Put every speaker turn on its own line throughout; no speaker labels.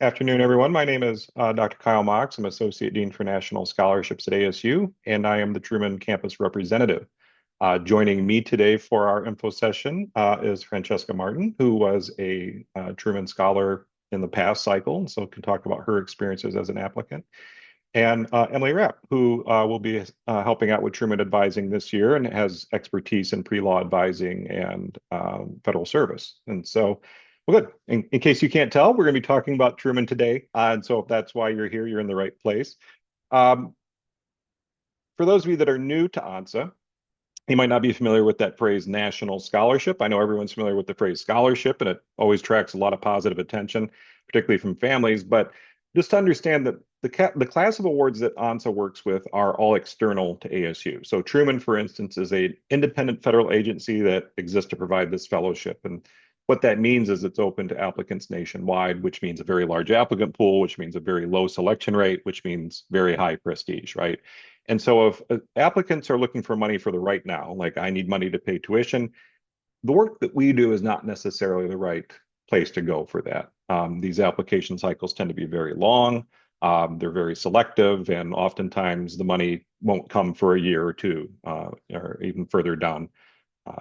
Afternoon, everyone. My name is Dr. Kyle Mox. I'm Associate Dean for National Scholarships at ASU, and I am the Truman Campus Representative. Joining me today for our info session is Francesca Martin, who was a Truman Scholar in the past cycle, and so can talk about her experiences as an applicant. And Emily Rapp, who will be helping out with Truman advising this year and has expertise in pre-law advising and federal service. And so, well, good. In case you can't tell, we're going to be talking about Truman today. And so if that's why you're here, you're in the right place. Um, for those of you that are new to ONSA, you might not be familiar with that phrase national scholarship. I know everyone's familiar with the phrase scholarship, and it always attracts a lot of positive attention, particularly from families. But just to understand that the class of awards that ONSA works with are all external to ASU. So Truman, for instance, is an independent federal agency that exists to provide this fellowship. And what that means is it's open to applicants nationwide, which means a very large applicant pool, which means a very low selection rate, which means very high prestige, right? And so if applicants are looking for money for the right now, like I need money to pay tuition, the work that we do is not necessarily the right place to go for that. These application cycles tend to be very long. They're very selective, and oftentimes the money won't come for a year or two, or even further down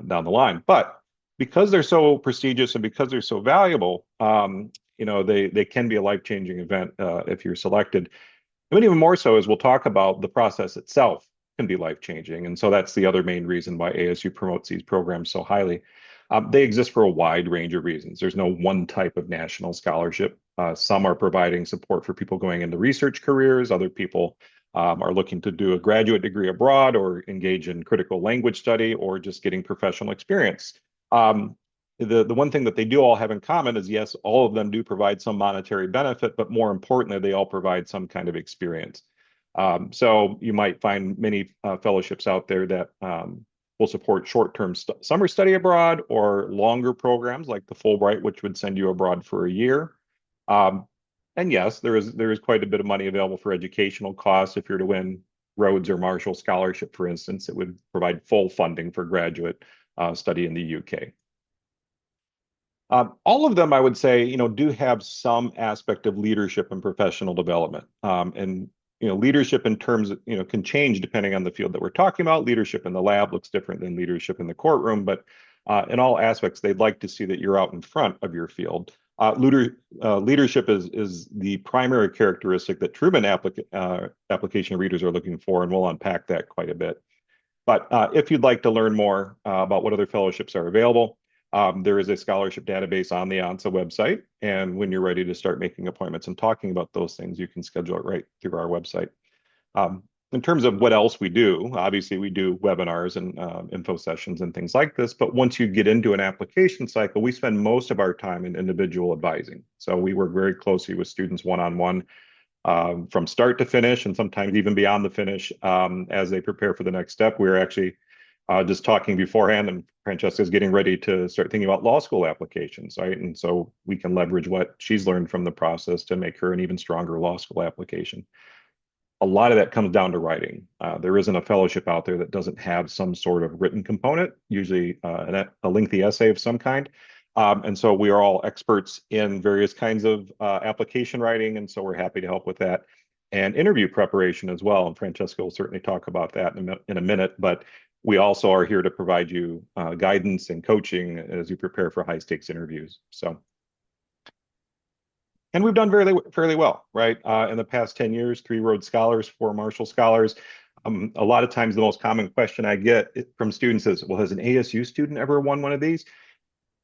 the line. But because they're so prestigious and because they're so valuable, they can be a life-changing event if you're selected. And even more so as we'll talk about the process itself can be life-changing. And so that's the other main reason why ASU promotes these programs so highly. They exist for a wide range of reasons. There's no one type of national scholarship. Some are providing support for people going into research careers. Other people are looking to do a graduate degree abroad or engage in critical language study or just getting professional experience. The one thing that they do all have in common is, yes, all of them do provide some monetary benefit, but more importantly, they all provide some kind of experience. So you might find many fellowships out there that will support short-term summer study abroad or longer programs like the Fulbright, which would send you abroad for a year. And yes, there is quite a bit of money available for educational costs. If you're to win Rhodes or Marshall Scholarship, for instance, it would provide full funding for graduate study in the UK. All of them, I would say, do have some aspect of leadership and professional development. And leadership in terms of, can change depending on the field that we're talking about. Leadership in the lab looks different than leadership in the courtroom, but in all aspects, they'd like to see that you're out in front of your field. Leadership is the primary characteristic that Truman application readers are looking for, and we'll unpack that quite a bit. But if you'd like to learn more about what other fellowships are available, there is a scholarship database on the ONSA website. And when you're ready to start making appointments and talking about those things, you can schedule it right through our website. In terms of what else we do, obviously we do webinars and info sessions and things like this. But once you get into an application cycle, we spend most of our time in individual advising. So we work very closely with students one-on-one from start to finish, and sometimes even beyond the finish as they prepare for the next step. We're actually just talking beforehand, and Francesca's getting ready to start thinking about law school applications, right? And so we can leverage what she's learned from the process to make her an even stronger law school application. A lot of that comes down to writing. There isn't a fellowship out there that doesn't have some sort of written component, usually a lengthy essay of some kind. And so we are all experts in various kinds of application writing, and so we're happy to help with that. And interview preparation as well. And Francesca will certainly talk about that in a minute, but we also are here to provide you guidance and coaching as you prepare for high stakes interviews. And we've done fairly well, right? In the past 10 years, 3 Rhodes Scholars, 4 Marshall Scholars. A lot of times the most common question I get from students is, well, has an ASU student ever won one of these?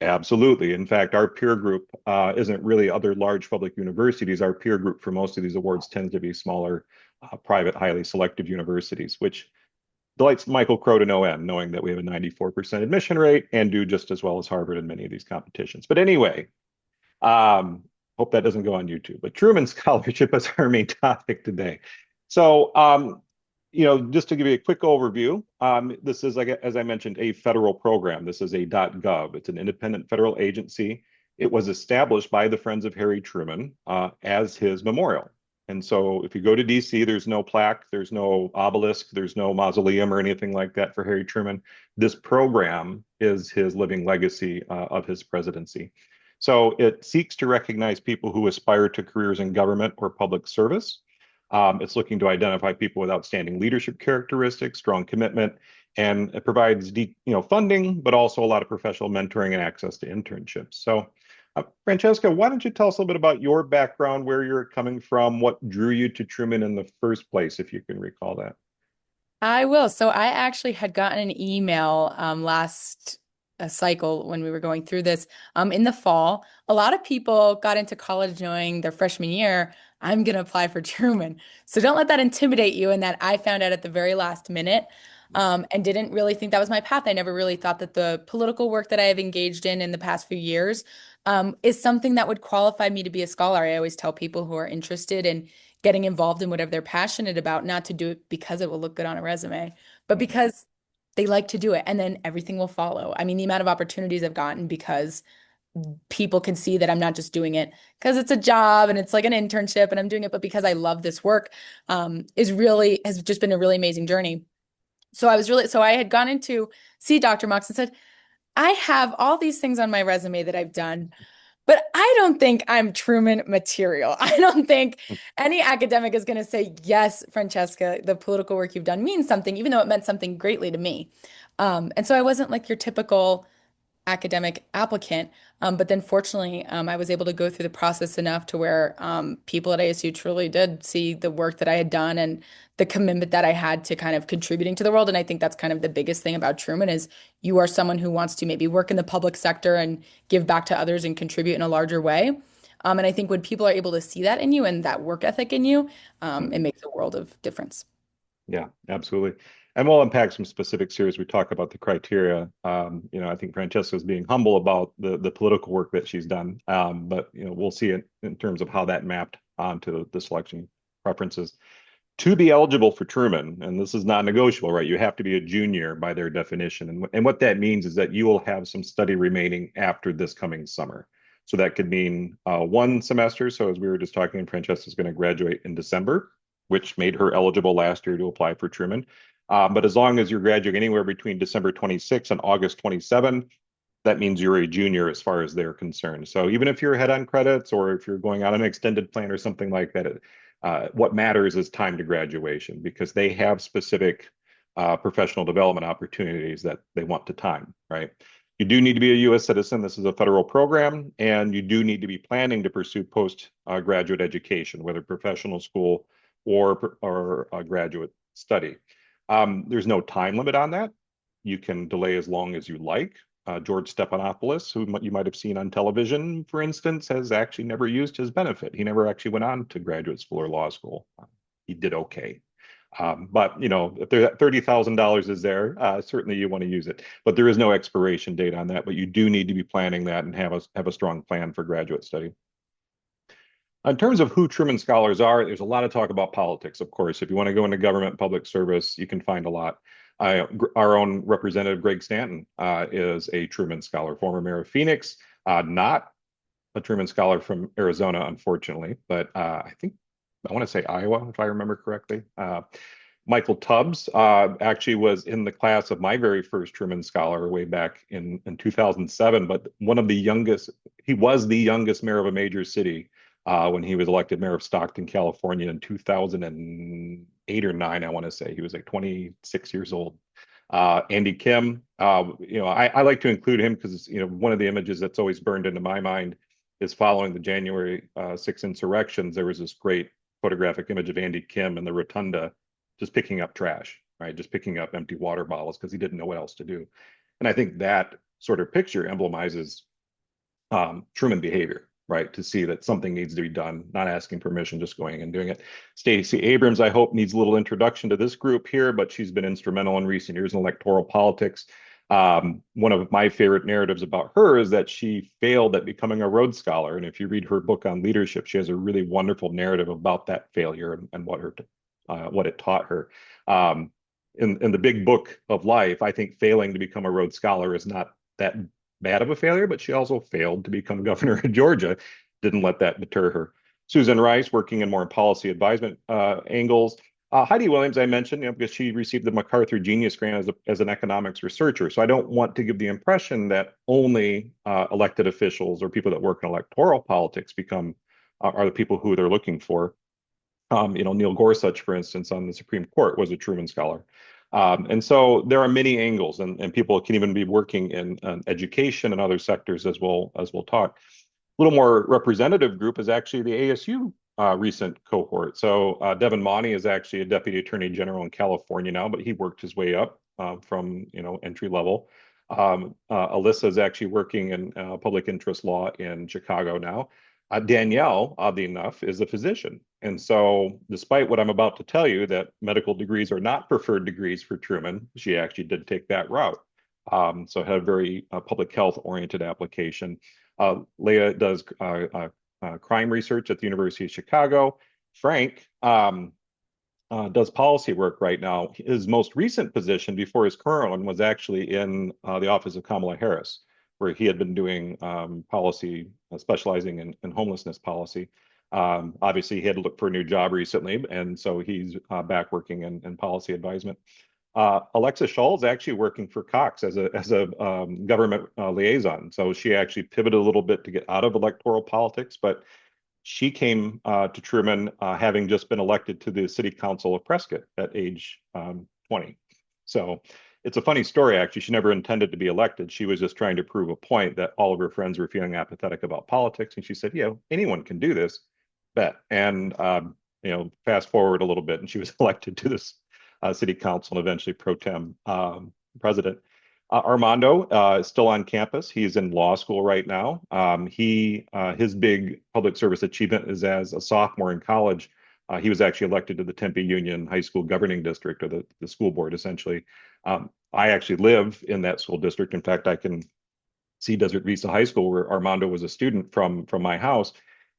Absolutely. In fact, our peer group isn't really other large public universities. Our peer group for most of these awards tends to be smaller, private, highly selective universities, which delights Michael Crow to no end, knowing that we have a 94% admission rate and do just as well as Harvard in many of these competitions. But anyway, hope that doesn't go on YouTube. But Truman Scholarship is our main topic today. So, just to give you a quick overview, this is, like as I mentioned, a federal program. This is a .gov. It's an independent federal agency. It was established by the Friends of Harry Truman as his memorial. And so if you go to DC, there's no plaque, there's no obelisk, there's no mausoleum or anything like that for Harry Truman. This program is his living legacy of his presidency. So it seeks to recognize people who aspire to careers in government or public service. It's looking to identify people with outstanding leadership characteristics, strong commitment, and it provides funding, but also a lot of professional mentoring and access to internships. So, Francesca, why don't you tell us a little bit about your background, where you're coming from, what drew you to Truman in the first place, if you can recall that?
I will. So I actually had gotten an email last cycle when we were going through this in the fall. A lot of people got into college knowing their freshman year, I'm going to apply for Truman. So don't let that intimidate you. And that I found out at the very last minute and didn't really think that was my path. I never really thought that the political work that I have engaged in the past few years is something that would qualify me to be a scholar. I always tell people who are interested in getting involved in whatever they're passionate about, not to do it because it will look good on a resume, but because they like to do it and then everything will follow. I mean, the amount of opportunities I've gotten because people can see that I'm not just doing it because it's a job and it's like an internship and I'm doing it, but because I love this work, has just been a really amazing journey. So I had gone in to see Dr. Mox and said, I have all these things on my resume that I've done. But I don't think I'm Truman material. I don't think any academic is going to say, yes, Francesca, the political work you've done means something, even though it meant something greatly to me. And so I wasn't like your typical academic applicant. But then fortunately, I was able to go through the process enough to where people at ASU truly did see the work that I had done and the commitment that I had to kind of contributing to the world. And I think that's kind of the biggest thing about Truman is you are someone who wants to maybe work in the public sector and give back to others and contribute in a larger way. And I think when people are able to see that in you and that work ethic in you, it makes a world of difference.
Yeah, absolutely. And we'll unpack some specifics here as we talk about the criteria. I think Francesca's being humble about the political work that she's done, but we'll see it in terms of how that mapped onto the selection preferences. To be eligible for Truman, and this is not negotiable, right? You have to be a junior by their definition, and what that means is that you will have some study remaining after this coming summer. So that could mean one semester. So as we were just talking, Francesca's going to graduate in December, which made her eligible last year to apply for Truman. But as long as you're graduating anywhere between December 26 and August 27, that means you're a junior as far as they're concerned. So even if you're ahead on credits or if you're going on an extended plan or something like that, what matters is time to graduation because they have specific professional development opportunities that they want to time, right? You do need to be a U.S. citizen. This is a federal program, and you do need to be planning to pursue post-graduate education, whether professional school or graduate study. There's no time limit on that. You can delay as long as you like. George Stephanopoulos, who you might have seen on television, for instance, has actually never used his benefit. He never actually went on to graduate school or law school. He did okay. But if there $30,000 is there, certainly you want to use it. But there is no expiration date on that. But you do need to be planning that and have a strong plan for graduate study. In terms of who Truman Scholars are, there's a lot of talk about politics, of course. If you want to go into government public service, you can find a lot. Our own Representative Greg Stanton is a Truman Scholar, former mayor of Phoenix, not a Truman Scholar from Arizona, unfortunately, but I want to say Iowa, if I remember correctly. Michael Tubbs actually was in the class of my very first Truman Scholar way back in 2007, but he was the youngest mayor of a major city when he was elected mayor of Stockton, California in 2008 or 9, I want to say. He was like 26 years old. Andy Kim, I like to include him because, one of the images that's always burned into my mind is following the January 6 insurrections. There was this great photographic image of Andy Kim in the rotunda just picking up trash, right? Just picking up empty water bottles because he didn't know what else to do. And I think that sort of picture emblemizes Truman behavior, right? To see that something needs to be done, not asking permission, just going and doing it. Stacey Abrams, I hope, needs a little introduction to this group here, but she's been instrumental in recent years in electoral politics. One of my favorite narratives about her is that she failed at becoming a Rhodes Scholar. And if you read her book on leadership, she has a really wonderful narrative about that failure and what it taught her. In the big book of life, I think failing to become a Rhodes Scholar is not that bad of a failure, but she also failed to become governor of Georgia. Didn't let that deter her. Susan Rice, working in more policy advisement angles. Heidi Williams, I mentioned, because she received the MacArthur Genius Grant as an economics researcher. So I don't want to give the impression that only elected officials or people that work in electoral politics are the people who they're looking for. Neil Gorsuch, for instance, on the Supreme Court was a Truman Scholar. And so there are many angles, and people can even be working in education and other sectors as we'll talk. A little more representative group is actually the ASU recent cohort. So Devin Monty is actually a deputy attorney general in California now, but he worked his way up from entry level. Alyssa is actually working in public interest law in Chicago now. Danielle, oddly enough, is a physician. And so, despite what I'm about to tell you, that medical degrees are not preferred degrees for Truman, she actually did take that route. So, had a very public health oriented application. Leah does crime research at the University of Chicago. Frank does policy work right now. His most recent position before his current one was actually in the office of Kamala Harris, where he had been doing policy, specializing in homelessness policy. Obviously, he had to look for a new job recently, and so he's back working in policy advisement. Alexa Shull is actually working for Cox as a government liaison. So she actually pivoted a little bit to get out of electoral politics, but she came to Truman having just been elected to the city council of Prescott at age 20. So it's a funny story, actually. She never intended to be elected. She was just trying to prove a point that all of her friends were feeling apathetic about politics. And she said, anyone can do this, bet. And, fast forward a little bit, and she was elected to this city council and eventually pro tem president. Armando is still on campus. He's in law school right now. His big public service achievement is as a sophomore in college. He was actually elected to the Tempe Union High School Governing District, or the school board, essentially. I actually live in that school district. In fact, I can see Desert Vista High School, where Armando was a student from my house.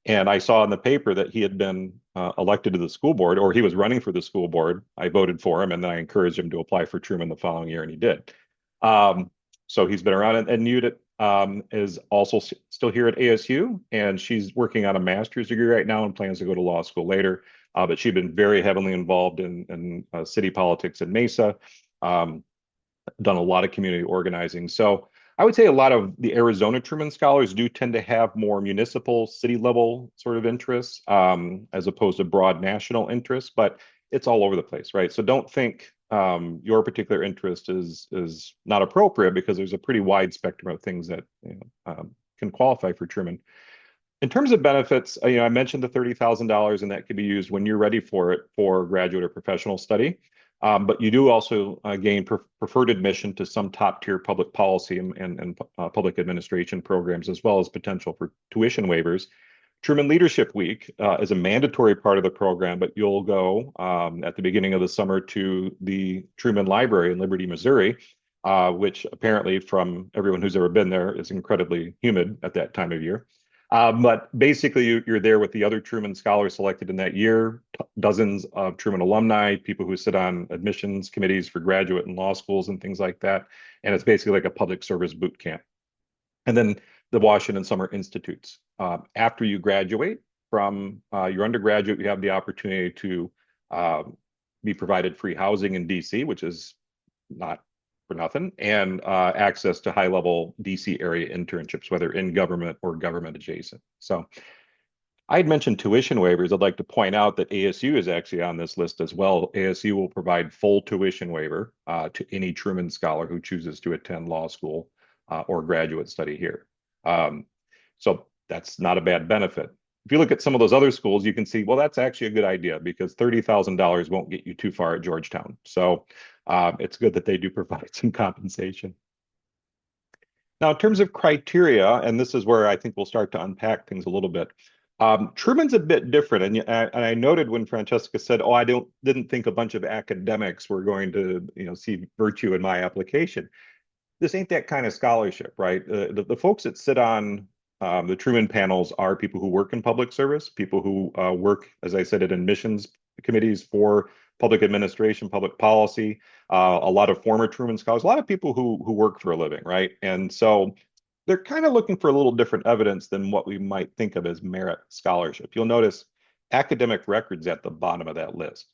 And I saw in the paper that he had been elected to the school board, or he was running for the school board. I voted for him, and then I encouraged him to apply for Truman the following year, and he did. So he's been around, and Newt is also still here at ASU, and she's working on a master's degree right now and plans to go to law school later. But she's been very heavily involved in city politics in Mesa, done a lot of community organizing. So I would say a lot of the Arizona Truman Scholars do tend to have more municipal, city level sort of interests, as opposed to broad national interests, but it's all over the place, right? So don't think your particular interest is not appropriate, because there's a pretty wide spectrum of things that can qualify for Truman. In terms of benefits, I mentioned the $30,000, and that can be used when you're ready for it for graduate or professional study. But you do also gain preferred admission to some top tier public policy and public administration programs, as well as potential for tuition waivers. Truman Leadership Week is a mandatory part of the program, but you'll go at the beginning of the summer to the Truman Library in Liberty, Missouri, which apparently, from everyone who's ever been there, is incredibly humid at that time of year. But basically, you're there with the other Truman Scholars selected in that year, dozens of Truman alumni, people who sit on admissions committees for graduate and law schools and things like that. And it's basically like a public service boot camp. And then the Washington Summer Institutes. After you graduate from your undergraduate, you have the opportunity to be provided free housing in DC, which is not for nothing, and access to high-level DC area internships, whether in government or government adjacent. So I had mentioned tuition waivers. I'd like to point out that ASU is actually on this list as well. ASU will provide full tuition waiver to any Truman Scholar who chooses to attend law school or graduate study here. So that's not a bad benefit. If you look at some of those other schools, you can see, well, that's actually a good idea, because $30,000 won't get you too far at Georgetown. So it's good that they do provide some compensation. Now, in terms of criteria, and this is where I think we'll start to unpack things a little bit. Truman's a bit different, and I noted when Francesca said, "Oh, didn't think a bunch of academics were going to, see virtue in my application." This ain't that kind of scholarship, right? The folks that sit on the Truman panels are people who work in public service, people who work, as I said, at admissions committees for public administration, public policy, a lot of former Truman scholars, a lot of people who work for a living, right? And so they're kind of looking for a little different evidence than what we might think of as merit scholarship. You'll notice academic records at the bottom of that list.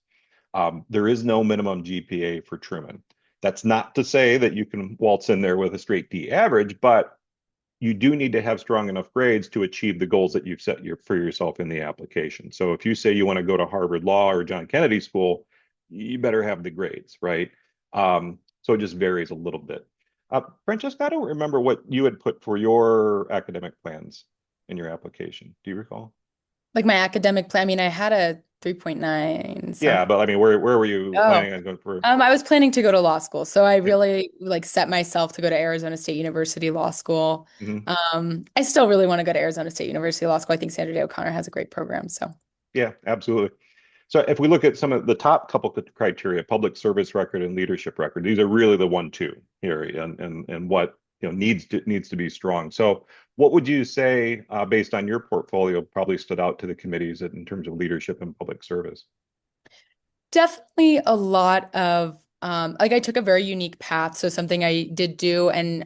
There is no minimum GPA for Truman. That's not to say that you can waltz in there with a straight D average, but you do need to have strong enough grades to achieve the goals that you've set for yourself in the application. So if you say you want to go to Harvard Law or John Kennedy School, you better have the grades, right? So it just varies a little bit. Francesca, I don't remember what you had put for your academic plans in your application. Do you recall?
Like my academic plan, I mean, I had a 3.9
Yeah,
something.
but I mean, where were you
Oh,
planning on going for?
I was planning to go to law school. So I
Yeah.
really like set myself to go to Arizona State University Law School.
Mhm.
I still really want to go to Arizona State University Law School. I think Sandra Day O'Connor has a great program. So
Yeah, absolutely. So if we look at some of the top couple criteria, public service record and leadership record, these are really the 1, 2 here, and what needs to be strong. So what would you say, based on your portfolio, probably stood out to the committees in terms of leadership and public service?
definitely a lot of like I took a very unique path, so something I did do and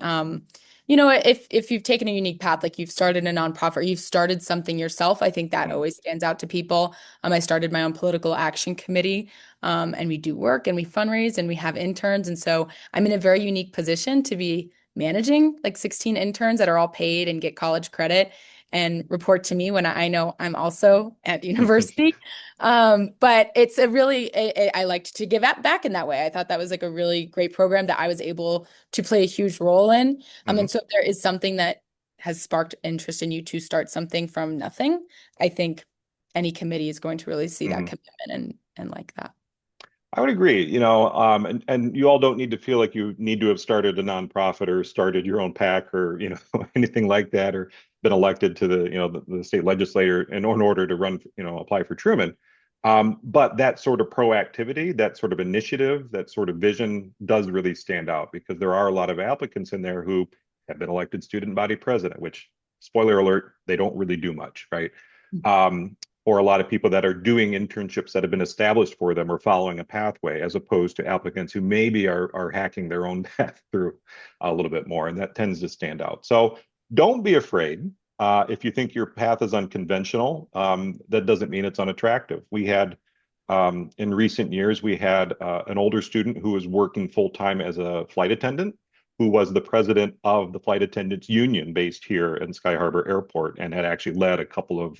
if you've taken a unique path, like you've started a nonprofit or you've started something yourself, I think that
Mhm.
always stands out to people. I started my own political action committee, and we do work and we fundraise and we have interns, and so I'm in a very unique position to be managing like 16 interns that are all paid and get college credit and report to me when I know I'm also at university. But it's a really, I liked to give back in that way. I thought that was like a really great program that I was able to play a huge role in. And
Mhm.
so if there is something that has sparked interest in you to start something from nothing, I think any committee is going to really see that
Mhm.
commitment and like that.
I would agree, and you all don't need to feel like you need to have started a nonprofit or started your own PAC or, anything like that, or been elected to the state legislature in order to run, apply for Truman. But that sort of proactivity, that sort of initiative, that sort of vision does really stand out because there are a lot of applicants in there who have been elected student body president, which, spoiler alert, they don't really do much, right? Um, or a lot of people that are doing internships that have been established for them or following a pathway, as opposed to applicants who maybe are hacking their own path through a little bit more, and that tends to stand out. So don't be afraid. If you think your path is unconventional, that doesn't mean it's unattractive. We had in recent years, we had an older student who was working full time as a flight attendant, who was the president of the flight attendants union based here in Sky Harbor Airport, and had actually led a couple of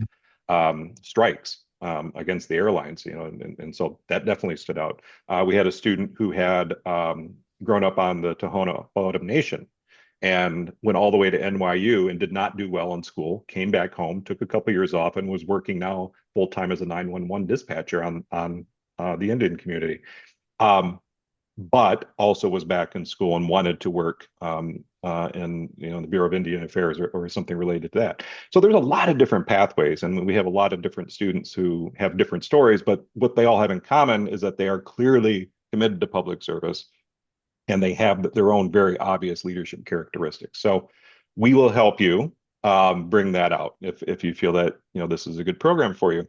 strikes against the airlines, and so that definitely stood out. We had a student who had grown up on the Tohono O'odham Nation and went all the way to NYU and did not do well in school, came back home, took a couple years off, and was working now full time as a 911 dispatcher on the Indian community. Um, but also was back in school and wanted to work in the Bureau of Indian Affairs or something related to that. So there's a lot of different pathways, and we have a lot of different students who have different stories. But what they all have in common is that they are clearly committed to public service, and they have their own very obvious leadership characteristics. So we will help you bring that out if you feel that this is a good program for you.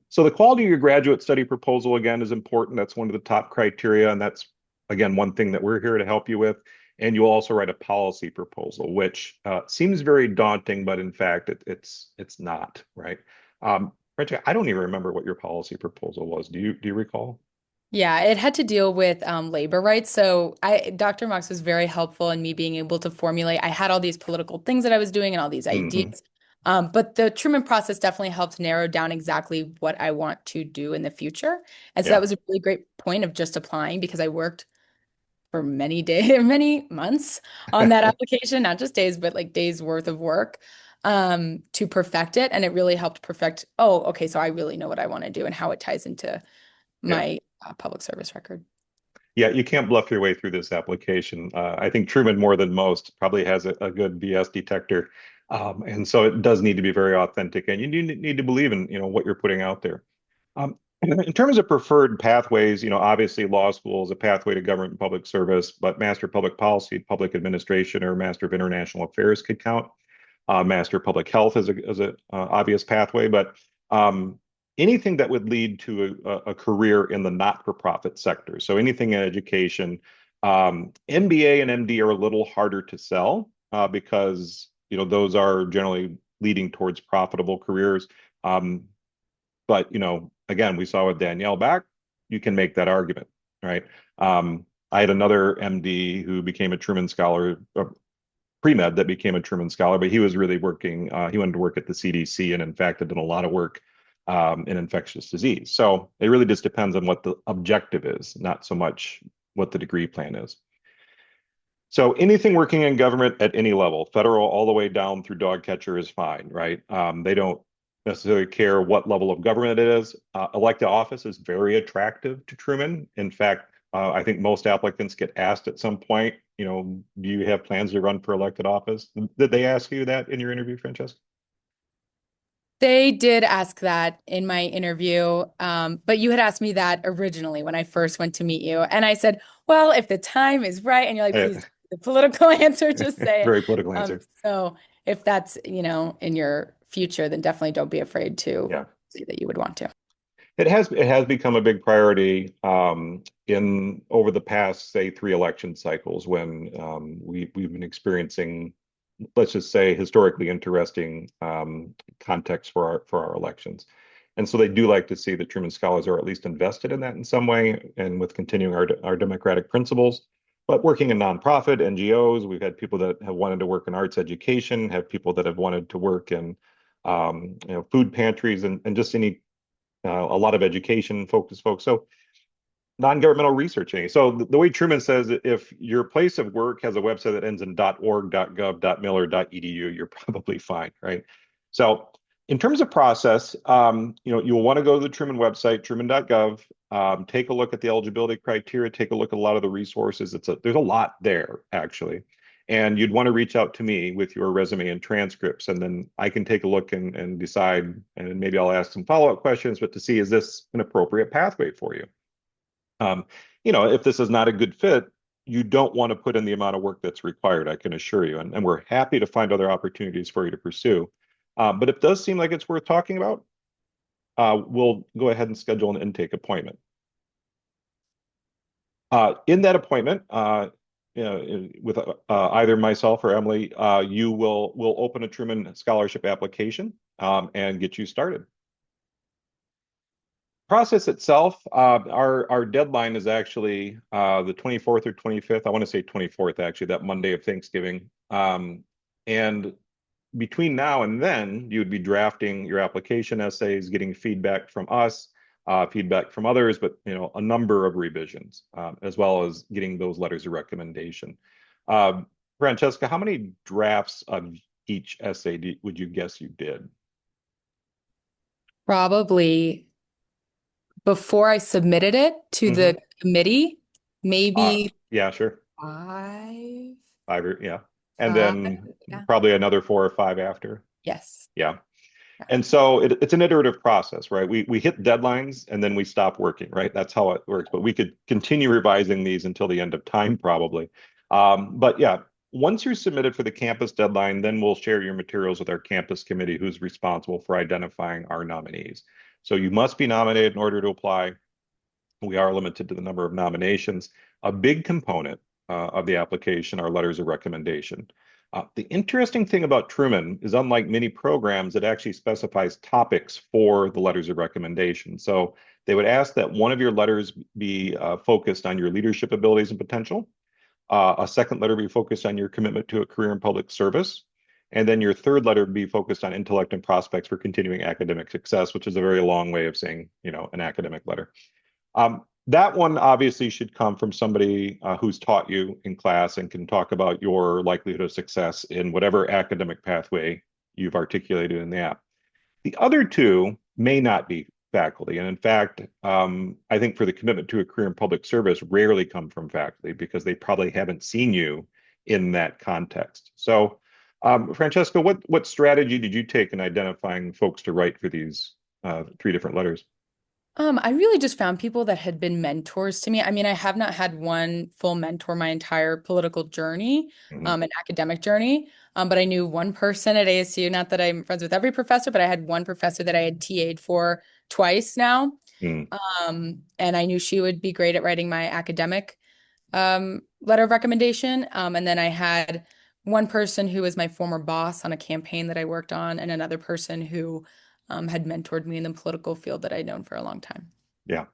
So the quality of your graduate study proposal again is important. That's one of the top criteria, and that's again one thing that we're here to help you with. And you'll also write a policy proposal, which seems very daunting, but in fact it's not, right? Rachel, I don't even remember what your policy proposal was. Do you recall?
Yeah, it had to deal with labor rights. So Dr. Marks was very helpful in me being able to formulate. I had all these political things that I was doing and all these
Hmm.
ideas. But the Truman process definitely helped narrow down exactly what I want to do in the future. And so that
Yeah.
was a really great point of just applying because I worked for many days, many months on that application, not just days, but like days worth of work to perfect it. And it really helped perfect, oh, okay, so I really know what I want to do and how it ties into
Yeah.
my public service record.
Yeah, you can't bluff your way through this application. I think Truman, more than most, probably has a good BS detector, and so it does need to be very authentic, and you need to believe in what you're putting out there. In terms of preferred pathways, obviously law school is a pathway to government and public service, but master of public policy, public administration, or master of international affairs could count. Master of public health is a obvious pathway, but um, anything that would lead to a career in the not-for-profit sector. So anything in education, MBA and MD are a little harder to sell because those are generally leading towards profitable careers. Um, but again, we saw with Danielle back. you can make that argument, right? I had another MD who became a Truman Scholar, pre-med that became a Truman Scholar, but he was really working, he wanted to work at the CDC and in fact had done a lot of work in infectious disease. So it really just depends on what the objective is, not so much what the degree plan is. So anything working in government at any level, federal all the way down through dog catcher is fine, right? They don't necessarily care what level of government it is. Elected office is very attractive to Truman. In fact, I think most applicants get asked at some point, do you have plans to run for elected office? Did they ask you that in your interview, Francesca?
They did ask that in my interview, but you had asked me that originally when I first went to meet you. And I said, well, if the time is right, and you're like, please, the political answer, just say it.
Very political answer.
So if that's, in your future, then definitely don't be afraid to
Yeah.
say that you would want to.
It has become a big priority in over the past, say, three election cycles when we've been experiencing, let's just say, historically interesting context for our elections. And so they do like to see that Truman Scholars are at least invested in that in some way and with continuing our democratic principles. But working in nonprofit, NGOs, we've had people that have wanted to work in arts education, have people that have wanted to work in food pantries and just any a lot of education focused folks. So non-governmental researching. So the way Truman says, if your place of work has a website that ends in .org, .gov, .mil, or .edu, you're probably fine, right? So in terms of process, you'll want to go to the Truman website, truman.gov, take a look at the eligibility criteria, take a look at a lot of the resources. There's a lot there, actually. And you'd want to reach out to me with your resume and transcripts, and then I can take a look and decide, and maybe I'll ask some follow-up questions, but to see, is this an appropriate pathway for you? If this is not a good fit, you don't want to put in the amount of work that's required, I can assure you. And we're happy to find other opportunities for you to pursue. But if it does seem like it's worth talking about, we'll go ahead and schedule an intake appointment. In that appointment, with either myself or Emily, we'll open a Truman Scholarship application and get you started. Process itself, our deadline is actually the 24th or 25th. I want to say 24th, actually, that Monday of Thanksgiving. And between now and then, you would be drafting your application essays, getting feedback from us, feedback from others, but a number of revisions, as well as getting those letters of recommendation. Francesca, how many drafts of each essay would you guess you did?
Probably before I submitted it to the committee, maybe
Yeah, sure.
five.
Yeah. And
Five,
then
yeah.
probably another four or five after.
Yes.
Yeah.
Yeah.
And so it's an iterative process, right? We hit deadlines and then we stop working, right? That's how it works. But we could continue revising these until the end of time, probably. But yeah, once you're submitted for the campus deadline, then we'll share your materials with our campus committee, who's responsible for identifying our nominees. So you must be nominated in order to apply. We are limited to the number of nominations. A big component of the application are letters of recommendation. The interesting thing about Truman is, unlike many programs, it actually specifies topics for the letters of recommendation. So they would ask that one of your letters be focused on your leadership abilities and potential. A second letter be focused on your commitment to a career in public service. And then your third letter be focused on intellect and prospects for continuing academic success, which is a very long way of saying, an academic letter. That one obviously should come from somebody who's taught you in class and can talk about your likelihood of success in whatever academic pathway you've articulated in the app. The other two may not be faculty. And in fact, I think for the commitment to a career in public service rarely come from faculty because they probably haven't seen you in that context. So, Francesca, what strategy did you take in identifying folks to write for these three different letters?
I really just found people that had been mentors to me. I mean, I have not had one full mentor my entire political journey,
Mhm.
and academic journey. But I knew one person at ASU, not that I'm friends with every professor, but I had one professor that I had TA'd for twice now.
Mm.
And I knew she would be great at writing my academic letter of recommendation. And then I had one person who was my former boss on a campaign that I worked on, and another person who had mentored me in the political field that I'd known for a long time.
Yeah.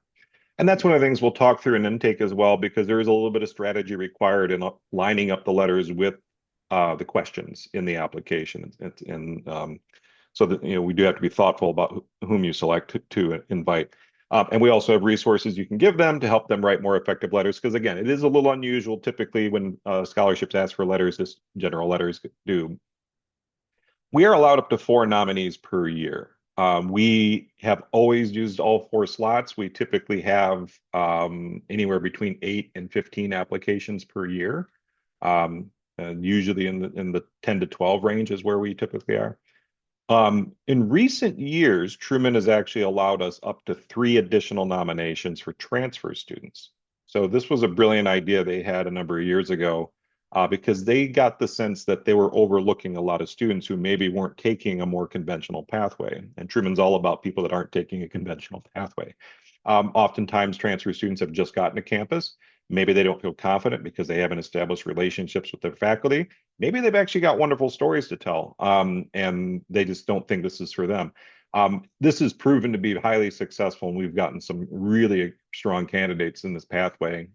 And that's one of the things we'll talk through in intake as well, because there is a little bit of strategy required in lining up the letters with the questions in the application. And so that, we do have to be thoughtful about whom you select to invite. And we also have resources you can give them to help them write more effective letters. Because again, it is a little unusual typically when scholarships ask for letters, this general letters do. We are allowed up to four nominees per year. We have always used all four slots. We typically have anywhere between 8 and 15 applications per year. And usually in the 10 to 12 range is where we typically are. In recent years, Truman has actually allowed us up to three additional nominations for transfer students. So this was a brilliant idea they had a number of years ago, because they got the sense that they were overlooking a lot of students who maybe weren't taking a more conventional pathway. And Truman's all about people that aren't taking a conventional pathway. Oftentimes, transfer students have just gotten to campus. Maybe they don't feel confident because they haven't established relationships with their faculty. Maybe they've actually got wonderful stories to tell, and they just don't think this is for them. This has proven to be highly successful, and we've gotten some really strong candidates in this pathway.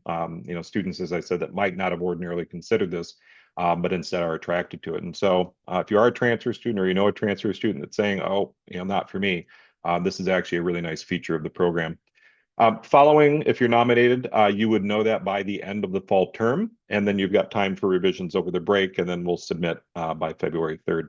Students, as I said, that might not have ordinarily considered this, but instead are attracted to it. And so, if you are a transfer student or you know a transfer student that's saying, "Oh, not for me," this is actually a really nice feature of the program. Following, if you're nominated, you would know that by the end of the fall term, and then you've got time for revisions over the break, and then we'll submit by February 3rd.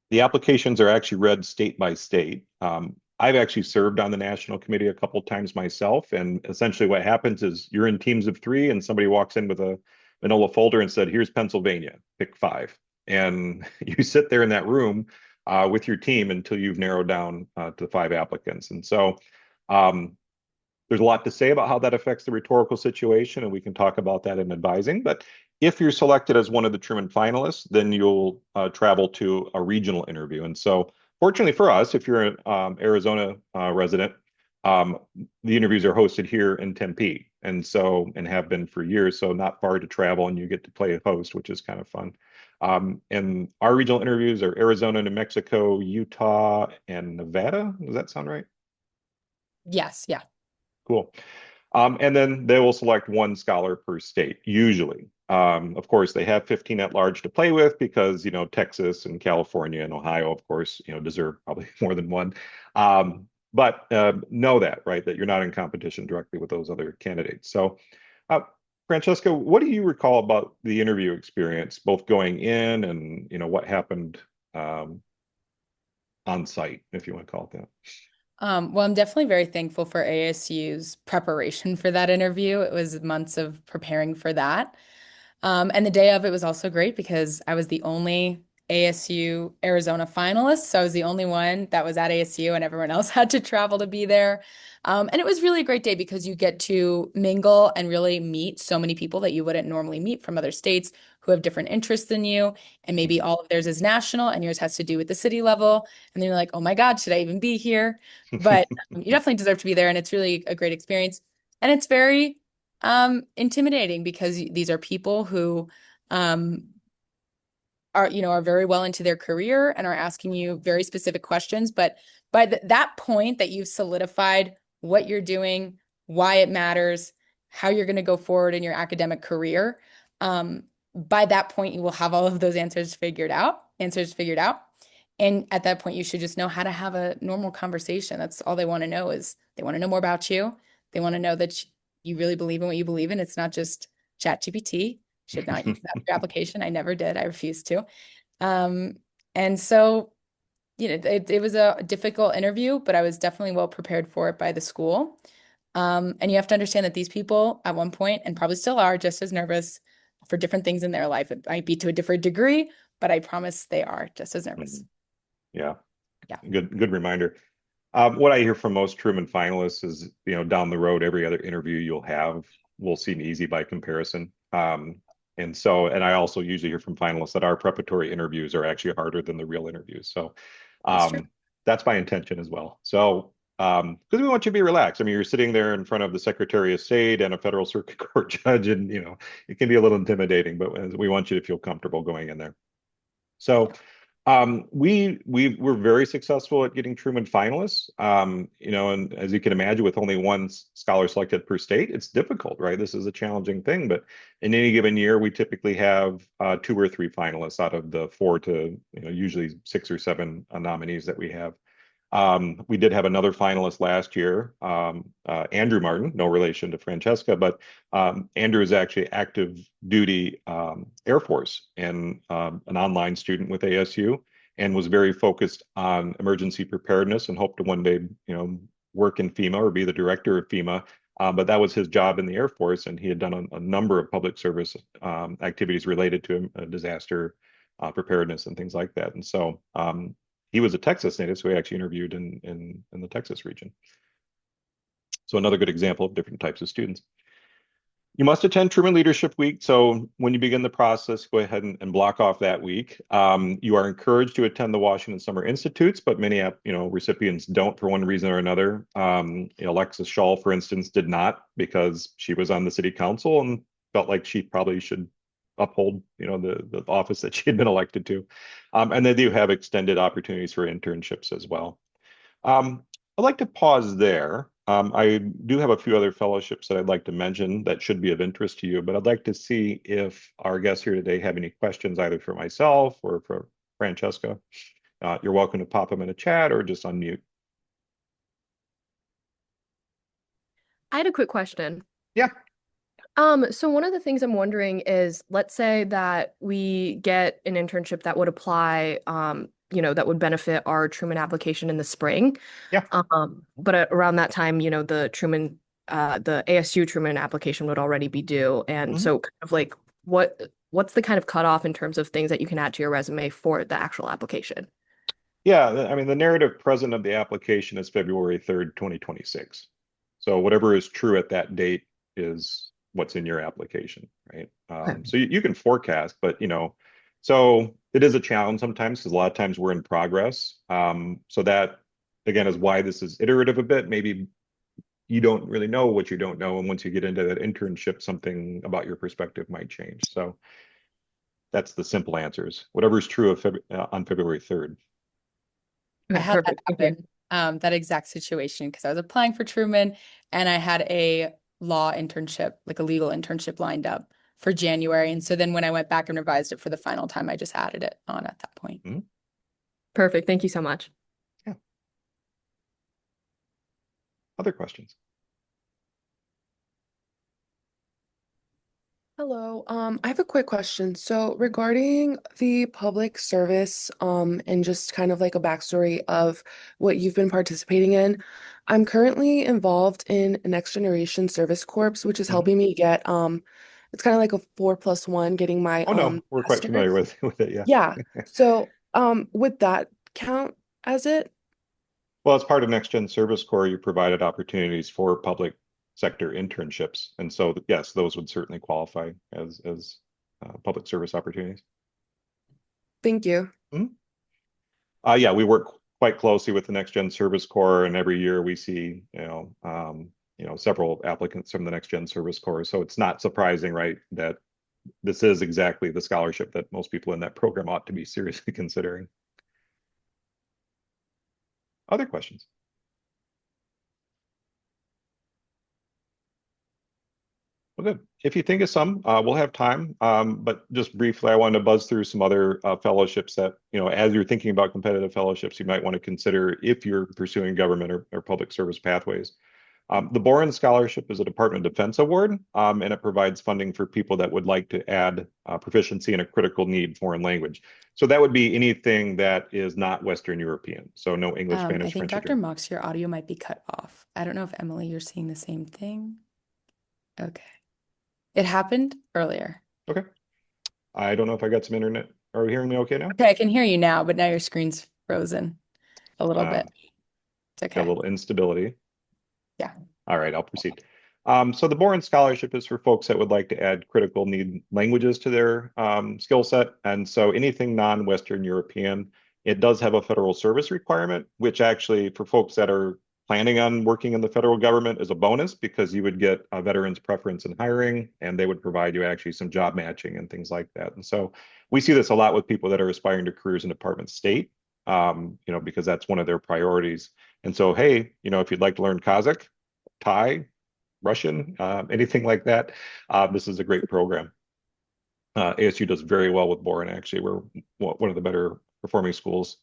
The applications are actually read state by state. I've actually served on the national committee a couple times myself, and essentially what happens is you're in teams of three, and somebody walks in with a manila folder and said, "Here's Pennsylvania, pick five." And you sit there in that room with your team until you've narrowed down to five applicants. And so um, there's a lot to say about how that affects the rhetorical situation, and we can talk about that in advising. But if you're selected as one of the Truman finalists, then you'll travel to a regional interview. And so, fortunately for us, if you're an Arizona resident, um, the interviews are hosted here in Tempe, and have been for years. So not far to travel, and you get to play a host, which is kind of fun. And our regional interviews are Arizona, New Mexico, Utah, and Nevada. Does that sound right?
Yes, yeah.
Cool. And then they will select one scholar per state, usually. Of course, they have 15 at large to play with because, Texas and California and Ohio, of course, deserve probably more than one. But know that, right, that you're not in competition directly with those other candidates. So, uh, Francesca, what do you recall about the interview experience, both going in and, what happened um, on site, if you want to call it that?
Well, I'm definitely very thankful for ASU's preparation for that interview. It was months of preparing for that. And the day of it was also great because I was the only ASU Arizona finalist. So I was the only one that was at ASU, and everyone else had to travel to be there. And it was really a great day because you get to mingle and really meet so many people that you wouldn't normally meet from other states who have different interests than you. And maybe all of theirs is national and yours has to do with the city level. And then you're like, oh my God, should I even be here? But you definitely deserve to be there. And it's really a great experience. And it's very intimidating because these are people who um, are very well into their career and are asking you very specific questions. But by that point that you've solidified what you're doing, why it matters, how you're going to go forward in your academic career, by that point you will have all of those answers figured out. And at that point, you should just know how to have a normal conversation. That's all they want to know is they want to know more about you. They want to know that you really believe in what you believe in. It's not just ChatGPT. Should not use that for your application. I never did. I refused to. Um, and so, it was a difficult interview, but I was definitely well prepared for it by the school. And you have to understand that these people at one point, and probably still are, just as nervous for different things in their life. It might be to a different degree, but I promise they are just as nervous.
Mhm. Yeah,
Yeah,
good reminder. What I hear from most Truman finalists is, down the road, every other interview you'll have will seem easy by comparison. And I also usually hear from finalists that our preparatory interviews are actually harder than the real interviews. So,
that's true.
um, that's my intention as well. So, because we want you to be relaxed. I mean, you're sitting there in front of the Secretary of State and a federal circuit court judge, and it can be a little intimidating, but we want you to feel comfortable going in there. So,
Yeah.
We were very successful at getting Truman finalists. And as you can imagine, with only one scholar selected per state, it's difficult, right? This is a challenging thing, but in any given year, we typically have two or three finalists out of the four to usually six or seven nominees that we have. We did have another finalist last year, Andrew Martin, no relation to Francesca, but Andrew is actually active duty Air Force and an online student with ASU and was very focused on emergency preparedness and hoped to one day, work in FEMA or be the director of FEMA. But that was his job in the Air Force, and he had done a number of public service activities related to disaster preparedness and things like that. And so he was a Texas native, so he actually interviewed in the Texas region. So another good example of different types of students. You must attend Truman Leadership Week. So when you begin the process, go ahead and block off that week. You are encouraged to attend the Washington Summer Institutes, but many recipients don't for one reason or another. Alexis Shaw, for instance, did not because she was on the city council and felt like she probably should uphold the office that she had been elected to. And they do have extended opportunities for internships as well. I'd like to pause there. I do have a few other fellowships that I'd like to mention that should be of interest to you, but I'd like to see if our guests here today have any questions either for myself or for Francesca. You're welcome to pop them in a chat or just unmute.
I had a quick question.
Yeah.
So one of the things I'm wondering is, let's say that we get an internship that would apply, that would benefit our Truman application in the spring.
Yeah.
But around that time, the ASU Truman application would already be due. And so kind of like what's the kind of cutoff in terms of things that you can add to your resume for the actual application?
Yeah, I mean, the narrative present of the application is February 3rd, 2026. So whatever is true at that date is what's in your application, right?
Okay.
So you can forecast, but so it is a challenge sometimes because a lot of times we're in progress. So that again is why this is iterative a bit. Maybe you don't really know what you don't know, and once you get into that internship, something about your perspective might change. So that's the simple answers. Whatever is true on February 3rd.
I had that happen, that exact situation, because I was applying for Truman and I had a law internship, like a legal internship lined up for January. And so then when I went back and revised it for the final time, I just added it on at that point.
Perfect. Thank you so much.
Yeah. Other questions?
Hello, I have a quick question. So regarding the public service, and just kind of like a backstory of what you've been participating in, I'm currently involved in a Next Generation Service Corps, which is helping me get, it's kind of like a 4+1, getting my
Oh no, we're quite familiar
master's.
with it, yeah.
Yeah. So, would that count as it?
Well, as part of Next Gen Service Corps, you provided opportunities for public sector internships. And so, yes, those would certainly qualify as public service opportunities.
Thank you.
Yeah, we work quite closely with the Next Gen Service Corps, and every year we see, several applicants from the Next Gen Service Corps. So it's not surprising, right, that this is exactly the scholarship that most people in that program ought to be seriously considering. Other questions? Well, good. If you think of some, we'll have time. But just briefly, I wanted to buzz through some other fellowships that, as you're thinking about competitive fellowships, you might want to consider if you're pursuing government or public service pathways. The Boren Scholarship is a Department of Defense award, and it provides funding for people that would like to add proficiency in a critical need foreign language. So that would be anything that is not Western European. So no English,
I
Spanish,
think
French, or
Dr. Mox, your audio might be cut off. I don't know if Emily, you're seeing the same thing. Okay. It happened earlier.
Okay. I don't know if I got some internet. Are you hearing me okay now?
Okay, I can hear you now, but now your screen's frozen a little bit. It's
Got a
okay.
little instability.
Yeah.
All right, I'll proceed. So the Boren Scholarship is for folks that would like to add critical need languages to their skill set. And so anything non-Western European, it does have a federal service requirement, which actually for folks that are planning on working in the federal government is a bonus because you would get a veterans preference in hiring, and they would provide you actually some job matching and things like that. And so we see this a lot with people that are aspiring to careers in Department of State, because that's one of their priorities. And so, hey, if you'd like to learn Kazakh, Thai, Russian, anything like that, this is a great program. ASU does very well with Boren, actually. We're one of the better performing schools.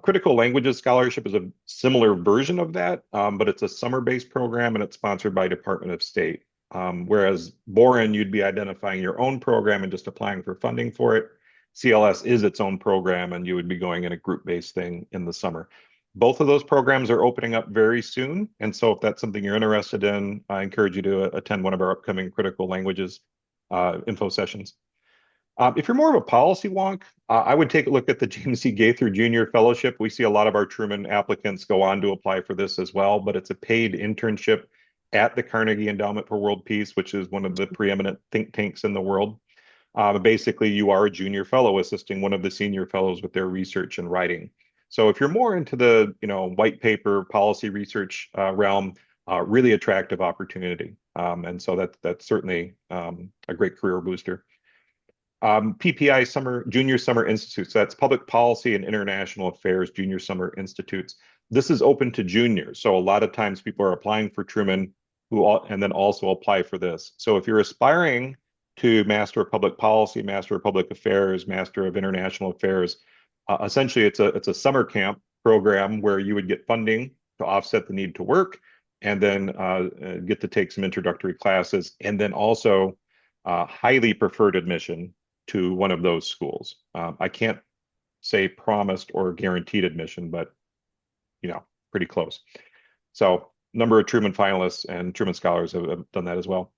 Critical Languages Scholarship is a similar version of that, but it's a summer-based program and it's sponsored by Department of State. Whereas Boren, you'd be identifying your own program and just applying for funding for it. CLS is its own program and you would be going in a group-based thing in the summer. Both of those programs are opening up very soon. And so if that's something you're interested in, I encourage you to attend one of our upcoming critical languages info sessions. If you're more of a policy wonk, I would take a look at the James C. Gaither Junior Fellowship. We see a lot of our Truman applicants go on to apply for this as well, but it's a paid internship at the Carnegie Endowment for World Peace, which is one of the preeminent think tanks in the world. Basically, you are a junior fellow assisting one of the senior fellows with their research and writing. So if you're more into the white paper policy research realm, really attractive opportunity. And so that's certainly a great career booster. PPI Junior Summer Institutes. So that's Public Policy and International Affairs Junior Summer Institutes. This is open to juniors. So a lot of times people are applying for Truman and then also apply for this. So if you're aspiring to Master of Public Policy, Master of Public Affairs, Master of International Affairs, essentially it's a summer camp program where you would get funding to offset the need to work and then get to take some introductory classes and then also highly preferred admission to one of those schools. I can't say promised or guaranteed admission, but pretty close. So number of Truman finalists and Truman scholars have done that as well.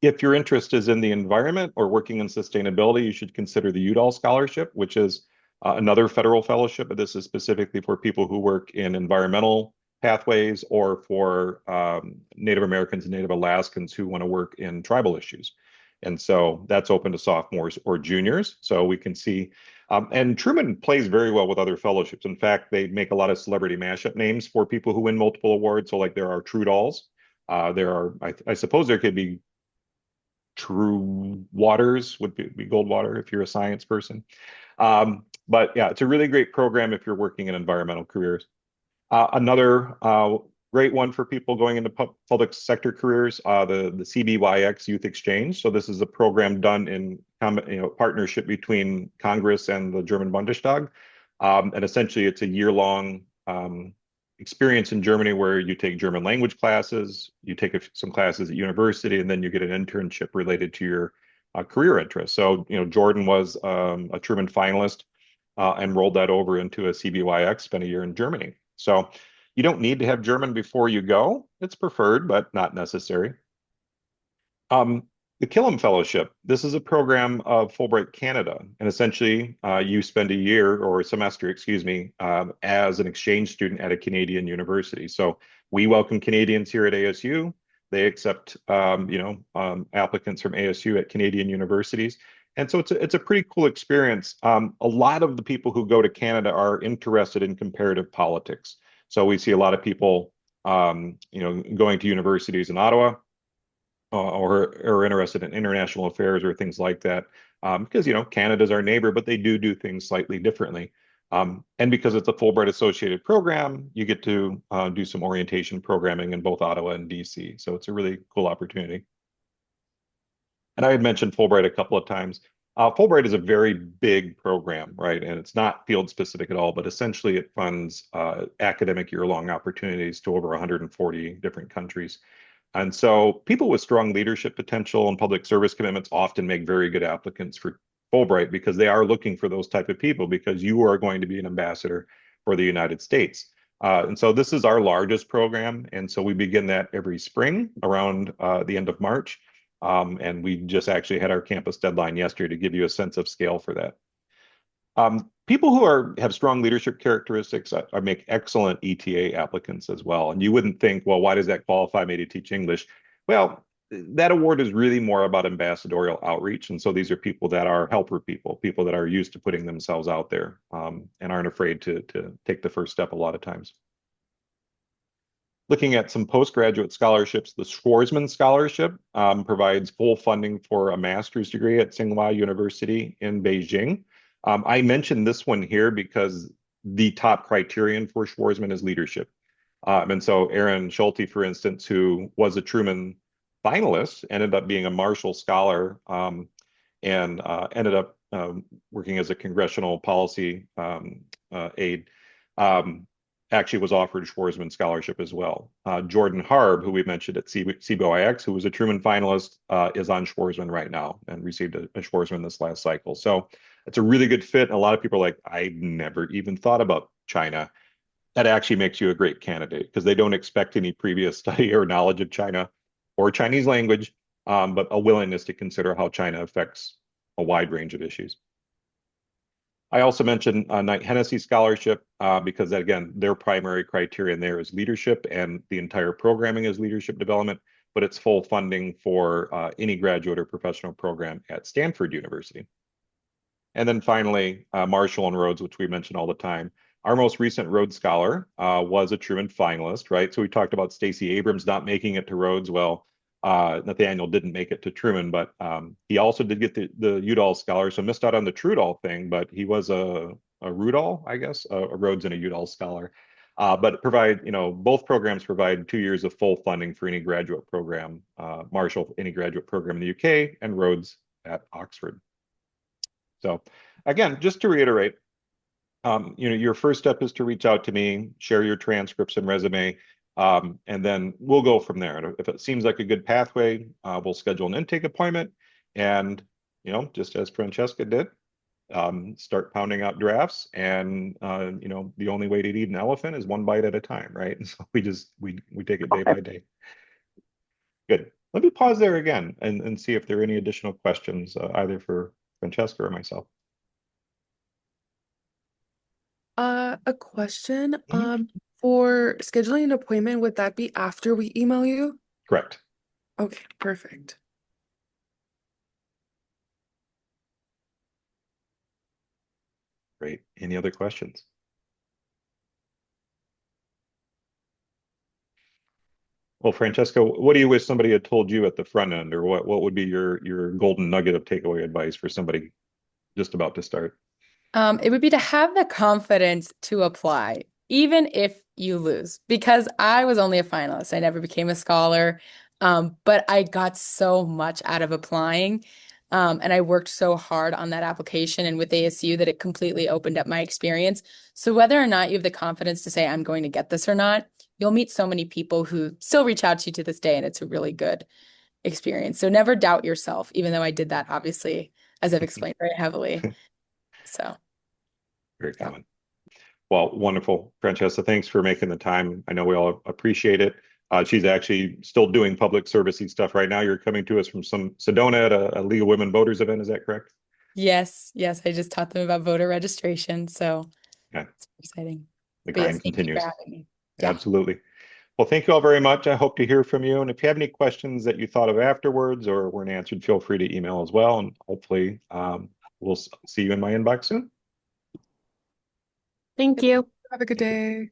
If your interest is in the environment or working in sustainability, you should consider the Udall Scholarship, which is another federal fellowship, but this is specifically for people who work in environmental pathways or for Native Americans and Native Alaskans who want to work in tribal issues. And so that's open to sophomores or juniors. So we can see, and Truman plays very well with other fellowships. In fact, they make a lot of celebrity mashup names for people who win multiple awards. So like there are Trudalls, there are, I suppose there could be True Waters would be Goldwater if you're a science person. But yeah, it's a really great program if you're working in environmental careers. Another great one for people going into public sector careers, the CBYX Youth Exchange. So this is a program done in partnership between Congress and the German Bundestag. And essentially it's a year-long experience in Germany where you take German language classes, you take some classes at university, and then you get an internship related to your career interests. So, Jordan was a Truman finalist and rolled that over into a CBYX, spent a year in Germany. So you don't need to have German before you go. It's preferred, but not necessary. The Killam Fellowship. This is a program of Fulbright Canada. And essentially, you spend a year or a semester, as an exchange student at a Canadian university. So we welcome Canadians here at ASU. They accept, applicants from ASU at Canadian universities. And so it's a pretty cool experience. A lot of the people who go to Canada are interested in comparative politics. So we see a lot of people, going to universities in Ottawa or interested in international affairs or things like that. Because, Canada's our neighbor, but they do things slightly differently. And because it's a Fulbright associated program, you get to do some orientation programming in both Ottawa and DC. So it's a really cool opportunity. And I had mentioned Fulbright a couple of times. Fulbright is a very big program, right? And it's not field specific at all, but essentially it funds academic year-long opportunities to over 140 different countries. And so people with strong leadership potential and public service commitments often make very good applicants for Fulbright because they are looking for those type of people because you are going to be an ambassador for the United States. And so this is our largest program. And so we begin that every spring around the end of March. And we just actually had our campus deadline yesterday to give you a sense of scale for that. People who have strong leadership characteristics make excellent ETA applicants as well. And you wouldn't think, well, why does that qualify me to teach English? Well, that award is really more about ambassadorial outreach. And so these are people that are helper people that are used to putting themselves out there and aren't afraid to take the first step a lot of times. Looking at some postgraduate scholarships, the Schwarzman Scholarship provides full funding for a master's degree at Tsinghua University in Beijing. I mentioned this one here because the top criterion for Schwarzman is leadership. And so Aaron Schulte, for instance, who was a Truman finalist, ended up being a Marshall Scholar and ended up working as a congressional policy aide. Actually was offered a Schwarzman scholarship as well. Jordan Harb, who we mentioned at CBOIX, who was a Truman finalist, is on Schwarzman right now and received a Schwarzman this last cycle. So it's a really good fit. And a lot of people are like, I never even thought about China. That actually makes you a great candidate because they don't expect any previous study or knowledge of China or Chinese language, but a willingness to consider how China affects a wide range of issues. I also mentioned Knight Hennessy Scholarship because, again, their primary criterion there is leadership, and the entire programming is leadership development, but it's full funding for any graduate or professional program at Stanford University. And then finally, Marshall and Rhodes, which we mention all the time. Our most recent Rhodes Scholar was a Truman finalist, right? So we talked about Stacey Abrams not making it to Rhodes. Well, Nathaniel didn't make it to Truman, but he also did get the Udall Scholar, so missed out on the Trudall thing, but he was a Rudall, I guess, a Rhodes and a Udall Scholar. But both programs provide 2 years of full funding for any graduate program, Marshall, any graduate program in the UK, and Rhodes at Oxford. So again, just to reiterate, your first step is to reach out to me, share your transcripts and resume, and then we'll go from there. If it seems like a good pathway, we'll schedule an intake appointment, and just as Francesca did, start pounding out drafts. And the only way to eat an elephant is one bite at a time, right? And so we take it day by day. Good. Let me pause there again and see if there are any additional questions, either for Francesca or myself.
A question. For scheduling an appointment, would that be after we email you?
Correct.
Okay, perfect.
Great. Any other questions? Well, Francesca, what do you wish somebody had told you at the front end, or what would be your golden nugget of takeaway advice for somebody just about to start?
It would be to have the confidence to apply, even if you lose, because I was only a finalist. I never became a scholar, but I got so much out of applying, and I worked so hard on that application and with ASU that it completely opened up my experience. So whether or not you have the confidence to say, I'm going to get this or not, you'll meet so many people who still reach out to you to this day, and it's a really good experience. So never doubt yourself, even though I did that, obviously, as I've explained very heavily. So.
Very
Yeah.
common. Well, wonderful. Francesca, thanks for making the time. I know we all appreciate it. She's actually still doing public servicing stuff right now. You're coming to us from Sedona at a League of Women Voters event. Is that correct?
Yes, I just taught them about voter registration, so
Yeah.
it's exciting.
The
But yes,
grind
thank you for
continues.
having me. Yeah.
Absolutely. Well, thank you all very much. I hope to hear from you. And if you have any questions that you thought of afterwards or weren't answered, feel free to email as well. And hopefully we'll see you in my inbox soon.
Thank you.
Have a good day.